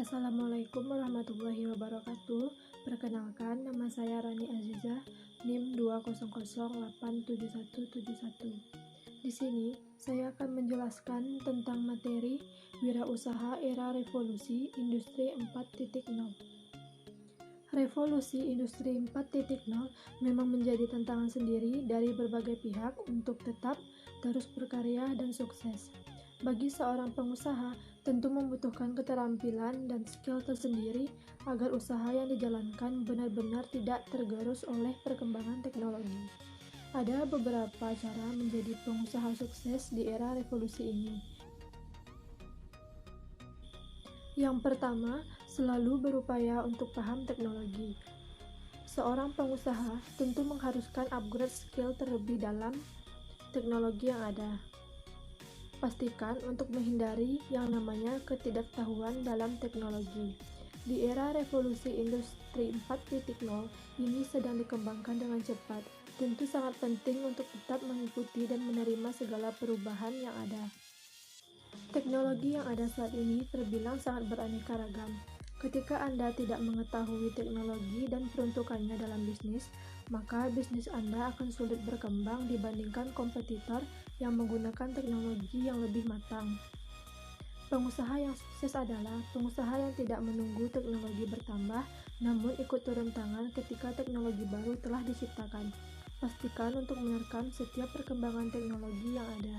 Assalamualaikum warahmatullahi wabarakatuh. Perkenalkan, nama saya Rani Azizah, NIM 200877171. Di sini, saya akan menjelaskan tentang materi Wirausaha Era Revolusi Industri 4.0. Revolusi Industri 4.0 memang menjadi tantangan sendiri dari berbagai pihak untuk tetap terus berkarya dan sukses. Bagi seorang pengusaha, tentu membutuhkan keterampilan dan skill tersendiri agar usaha yang dijalankan benar-benar tidak tergerus oleh perkembangan teknologi. Ada beberapa cara menjadi pengusaha sukses di era revolusi ini. Yang pertama, selalu berupaya untuk paham teknologi. Seorang pengusaha tentu mengharuskan upgrade skill terlebih dalam teknologi yang ada. Pastikan untuk menghindari yang namanya ketidaktahuan dalam teknologi. Di era revolusi industri 4.0 ini sedang dikembangkan dengan cepat. Tentu sangat penting untuk tetap mengikuti dan menerima segala perubahan yang ada. Teknologi yang ada saat ini terbilang sangat beraneka ragam. Ketika Anda tidak mengetahui teknologi dan peruntukannya dalam bisnis, maka bisnis Anda akan sulit berkembang dibandingkan kompetitor yang menggunakan teknologi yang lebih matang. Pengusaha yang sukses adalah pengusaha yang tidak menunggu teknologi bertambah, namun ikut turun tangan ketika teknologi baru telah diciptakan. Pastikan untuk menerkam setiap perkembangan teknologi yang ada.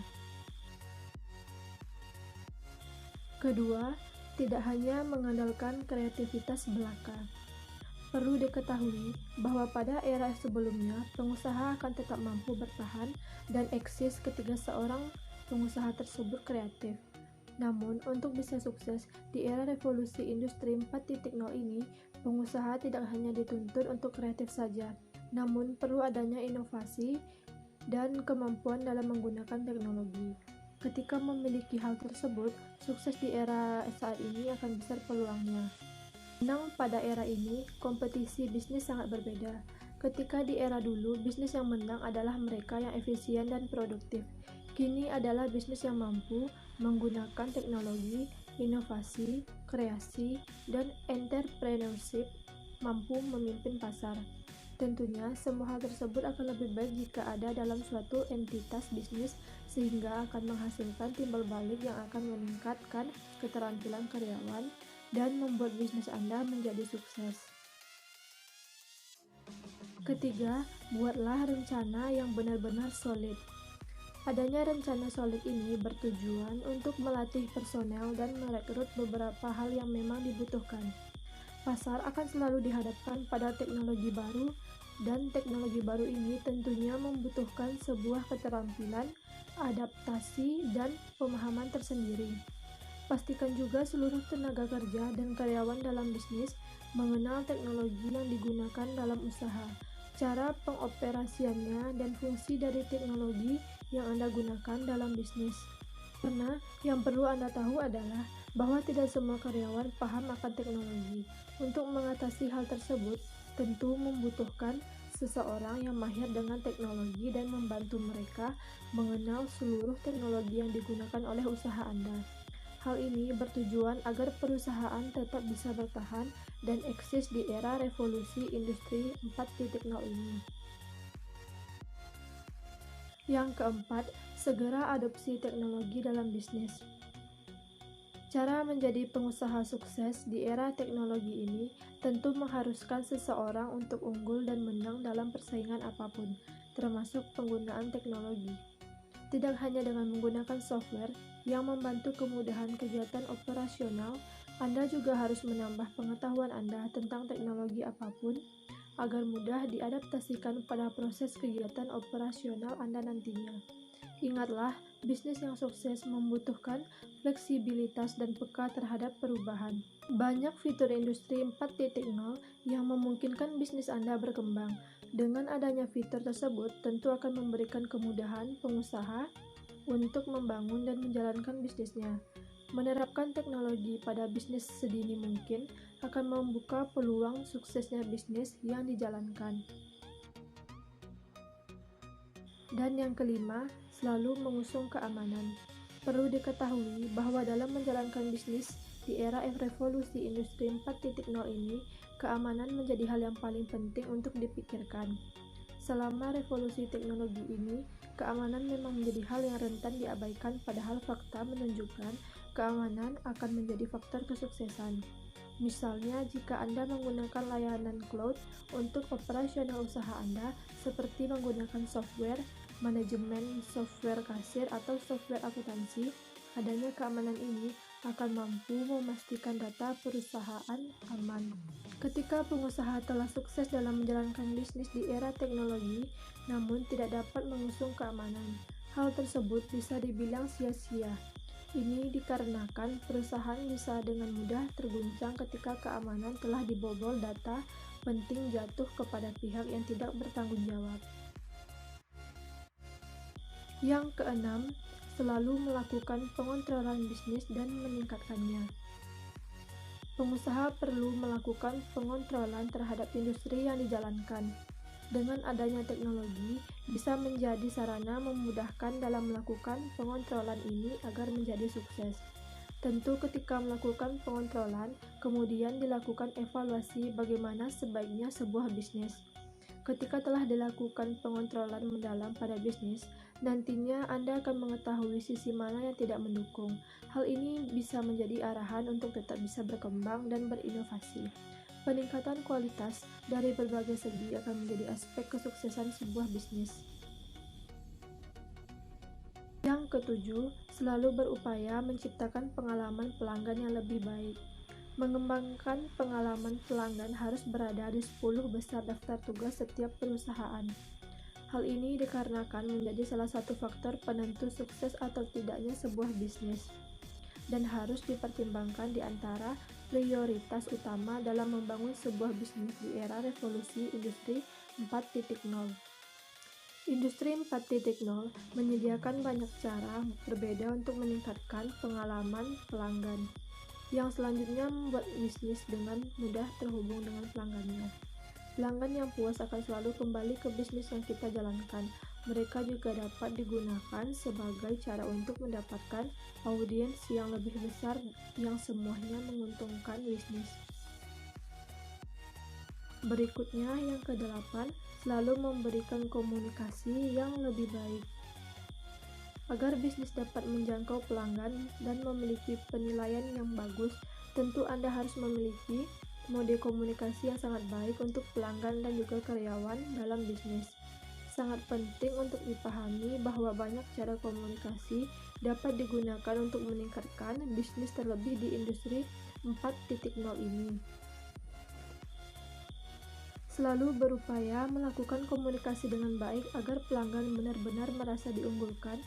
Kedua, tidak hanya mengandalkan kreativitas belaka. Perlu diketahui bahwa pada era sebelumnya, pengusaha akan tetap mampu bertahan dan eksis ketika seorang pengusaha tersebut kreatif. Namun, untuk bisa sukses di era revolusi industri 4.0 ini, pengusaha tidak hanya dituntut untuk kreatif saja, namun perlu adanya inovasi dan kemampuan dalam menggunakan teknologi. Ketika memiliki hal tersebut, sukses di era saat ini akan besar peluangnya. Menang pada era ini, kompetisi bisnis sangat berbeda. Ketika di era dulu, bisnis yang menang adalah mereka yang efisien dan produktif. Kini adalah bisnis yang mampu menggunakan teknologi, inovasi, kreasi, dan entrepreneurship, mampu memimpin pasar. Tentunya, semua hal tersebut akan lebih baik jika ada dalam suatu entitas bisnis sehingga akan menghasilkan timbal balik yang akan meningkatkan keterampilan karyawan dan membuat bisnis Anda menjadi sukses. Ketiga, buatlah rencana yang benar-benar solid. Adanya rencana solid ini bertujuan untuk melatih personel dan merekrut beberapa hal yang memang dibutuhkan. Pasar akan selalu dihadapkan pada teknologi baru, dan teknologi baru ini tentunya membutuhkan sebuah keterampilan, adaptasi, dan pemahaman tersendiri. Pastikan juga seluruh tenaga kerja dan karyawan dalam bisnis mengenal teknologi yang digunakan dalam usaha, cara pengoperasiannya, dan fungsi dari teknologi yang Anda gunakan dalam bisnis. Karena yang perlu Anda tahu adalah bahwa tidak semua karyawan paham akan teknologi. Untuk mengatasi hal tersebut, tentu membutuhkan seseorang yang mahir dengan teknologi dan membantu mereka mengenal seluruh teknologi yang digunakan oleh usaha Anda. Hal ini bertujuan agar perusahaan tetap bisa bertahan dan eksis di era revolusi industri 4.0 ini. Yang keempat, segera adopsi teknologi dalam bisnis. Cara menjadi pengusaha sukses di era teknologi ini tentu mengharuskan seseorang untuk unggul dan menang dalam persaingan apapun, termasuk penggunaan teknologi. Tidak hanya dengan menggunakan software yang membantu kemudahan kegiatan operasional, Anda juga harus menambah pengetahuan Anda tentang teknologi apapun agar mudah diadaptasikan pada proses kegiatan operasional Anda nantinya. Ingatlah, bisnis yang sukses membutuhkan fleksibilitas dan peka terhadap perubahan. Banyak fitur industri 4.0 yang memungkinkan bisnis Anda berkembang. Dengan adanya fitur tersebut, tentu akan memberikan kemudahan pengusaha untuk membangun dan menjalankan bisnisnya. Menerapkan teknologi pada bisnis sedini mungkin akan membuka peluang suksesnya bisnis yang dijalankan. Dan yang kelima, selalu mengusung keamanan. Perlu diketahui bahwa dalam menjalankan bisnis di era revolusi industri 4.0 ini, keamanan menjadi hal yang paling penting untuk dipikirkan. Selama revolusi teknologi ini, keamanan memang menjadi hal yang rentan diabaikan, padahal fakta menunjukkan keamanan akan menjadi faktor kesuksesan. Misalnya, jika Anda menggunakan layanan cloud untuk operasional usaha Anda, seperti menggunakan software manajemen, software kasir, atau software akuntansi, adanya keamanan ini akan mampu memastikan data perusahaan aman. Ketika pengusaha telah sukses dalam menjalankan bisnis di era teknologi, namun tidak dapat mengusung keamanan, hal tersebut bisa dibilang sia-sia. Ini dikarenakan perusahaan bisa dengan mudah terguncang ketika keamanan telah dibobol, data penting jatuh kepada pihak yang tidak bertanggung jawab. Yang keenam, selalu melakukan pengontrolan bisnis dan meningkatkannya. Pengusaha perlu melakukan pengontrolan terhadap industri yang dijalankan. Dengan adanya teknologi, bisa menjadi sarana memudahkan dalam melakukan pengontrolan ini agar menjadi sukses. Tentu ketika melakukan pengontrolan, kemudian dilakukan evaluasi bagaimana sebaiknya sebuah bisnis. Ketika telah dilakukan pengontrolan mendalam pada bisnis, nantinya Anda akan mengetahui sisi mana yang tidak mendukung. Hal ini bisa menjadi arahan untuk tetap bisa berkembang dan berinovasi. Peningkatan kualitas dari berbagai segi akan menjadi aspek kesuksesan sebuah bisnis. Yang ketujuh, selalu berupaya menciptakan pengalaman pelanggan yang lebih baik. Mengembangkan pengalaman pelanggan harus berada di 10 besar daftar tugas setiap perusahaan. Hal ini dikarenakan menjadi salah satu faktor penentu sukses atau tidaknya sebuah bisnis, dan harus dipertimbangkan di antara prioritas utama dalam membangun sebuah bisnis di era revolusi industri 4.0. Industri 4.0 menyediakan banyak cara berbeda untuk meningkatkan pengalaman pelanggan, yang selanjutnya membuat bisnis dengan mudah terhubung dengan pelanggannya. Pelanggan yang puas akan selalu kembali ke bisnis yang kita jalankan. Mereka juga dapat digunakan sebagai cara untuk mendapatkan audiens yang lebih besar yang semuanya menguntungkan bisnis. Berikutnya, yang ke-8, selalu memberikan komunikasi yang lebih baik. Agar bisnis dapat menjangkau pelanggan dan memiliki penilaian yang bagus, tentu Anda harus memiliki mode komunikasi yang sangat baik untuk pelanggan dan juga karyawan dalam bisnis. Sangat penting untuk dipahami bahwa banyak cara komunikasi dapat digunakan untuk meningkatkan bisnis terlebih di industri 4.0 ini. Selalu berupaya melakukan komunikasi dengan baik agar pelanggan benar-benar merasa diunggulkan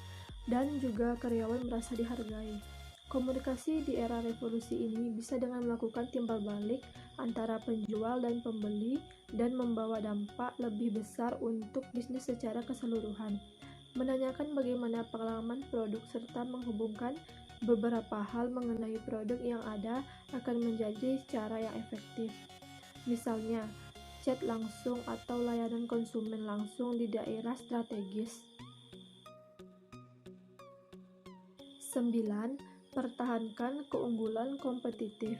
dan juga karyawan merasa dihargai. Komunikasi di era revolusi ini bisa dengan melakukan timbal balik antara penjual dan pembeli dan membawa dampak lebih besar untuk bisnis secara keseluruhan. Menanyakan bagaimana pengalaman produk serta menghubungkan beberapa hal mengenai produk yang ada akan menjadi cara yang efektif. Misalnya, chat langsung atau layanan konsumen langsung di daerah strategis. 9. Pertahankan keunggulan kompetitif.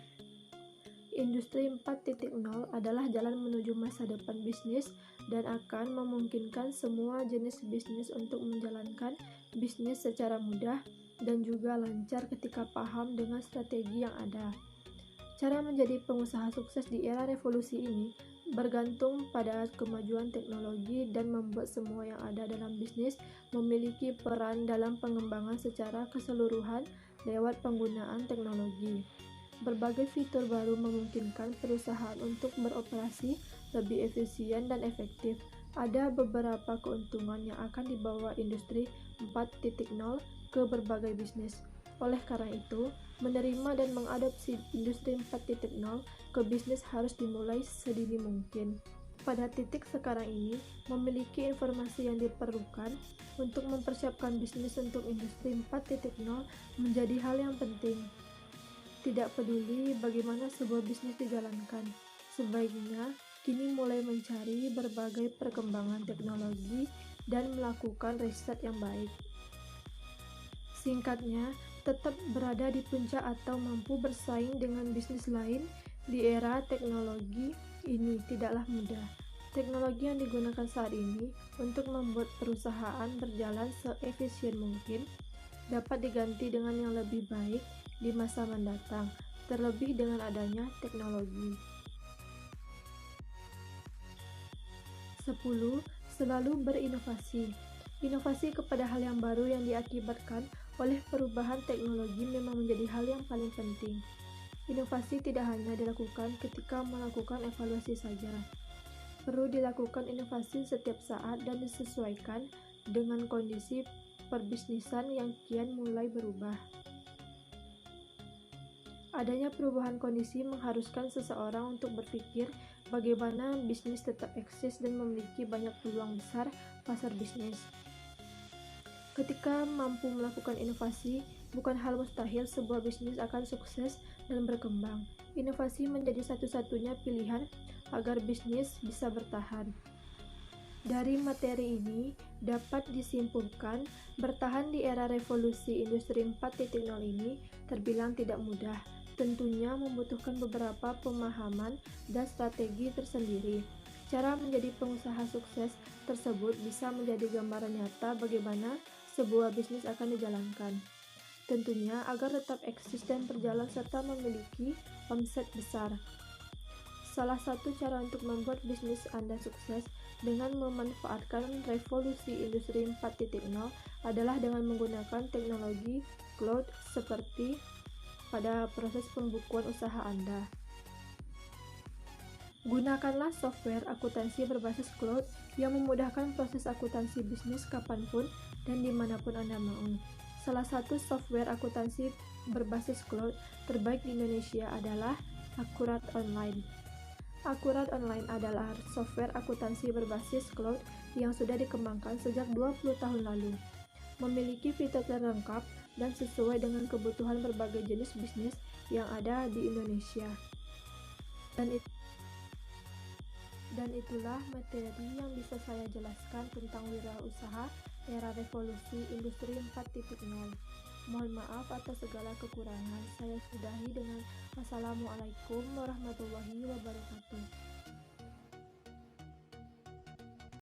Industri 4.0 adalah jalan menuju masa depan bisnis dan akan memungkinkan semua jenis bisnis untuk menjalankan bisnis secara mudah dan juga lancar ketika paham dengan strategi yang ada. Cara menjadi pengusaha sukses di era revolusi ini bergantung pada kemajuan teknologi dan membuat semua yang ada dalam bisnis memiliki peran dalam pengembangan secara keseluruhan lewat penggunaan teknologi. Berbagai fitur baru memungkinkan perusahaan untuk beroperasi lebih efisien dan efektif. Ada beberapa keuntungan yang akan dibawa industri 4.0 ke berbagai bisnis. Oleh karena itu, menerima dan mengadopsi industri 4.0 ke bisnis harus dimulai sedini mungkin. Pada titik sekarang ini, memiliki informasi yang diperlukan untuk mempersiapkan bisnis untuk industri 4.0 menjadi hal yang penting. Tidak peduli bagaimana sebuah bisnis dijalankan, sebaiknya kini mulai mencari berbagai perkembangan teknologi dan melakukan riset yang baik. Singkatnya, tetap berada di puncak atau mampu bersaing dengan bisnis lain di era teknologi ini tidaklah mudah. Teknologi yang digunakan saat ini untuk membuat perusahaan berjalan seefisien mungkin dapat diganti dengan yang lebih baik di masa mendatang, terlebih dengan adanya teknologi. 10. Selalu berinovasi. Inovasi kepada hal yang baru yang diakibatkan oleh perubahan teknologi memang menjadi hal yang paling penting. Inovasi tidak hanya dilakukan ketika melakukan evaluasi saja. Perlu dilakukan inovasi setiap saat dan disesuaikan dengan kondisi perbisnisan yang kian mulai berubah. Adanya perubahan kondisi mengharuskan seseorang untuk berpikir bagaimana bisnis tetap eksis dan memiliki banyak peluang besar pasar bisnis. Ketika mampu melakukan inovasi, bukan hal mustahil sebuah bisnis akan sukses dan berkembang. Inovasi menjadi satu-satunya pilihan agar bisnis bisa bertahan. Dari materi ini dapat disimpulkan, bertahan di era revolusi industri 4.0 ini terbilang tidak mudah. Tentunya membutuhkan beberapa pemahaman dan strategi tersendiri. Cara menjadi pengusaha sukses tersebut bisa menjadi gambaran nyata bagaimana sebuah bisnis akan dijalankan. Tentunya agar tetap eksis dan berjalan serta memiliki omset besar. Salah satu cara untuk membuat bisnis Anda sukses dengan memanfaatkan revolusi industri 4.0 adalah dengan menggunakan teknologi cloud seperti pada proses pembukuan usaha Anda. Gunakanlah software akuntansi berbasis cloud yang memudahkan proses akuntansi bisnis kapanpun dan dimanapun Anda mau. Salah satu software akuntansi berbasis cloud terbaik di Indonesia adalah Akurat Online. Akurat Online adalah software akuntansi berbasis cloud yang sudah dikembangkan sejak 20 tahun lalu. Memiliki fitur terlengkap dan sesuai dengan kebutuhan berbagai jenis bisnis yang ada di Indonesia. Dan itulah materi yang bisa saya jelaskan tentang wirausaha era revolusi industri 4.0. Mohon maaf atas segala kekurangan. Saya sudahi dengan Wassalamualaikum warahmatullahi wabarakatuh.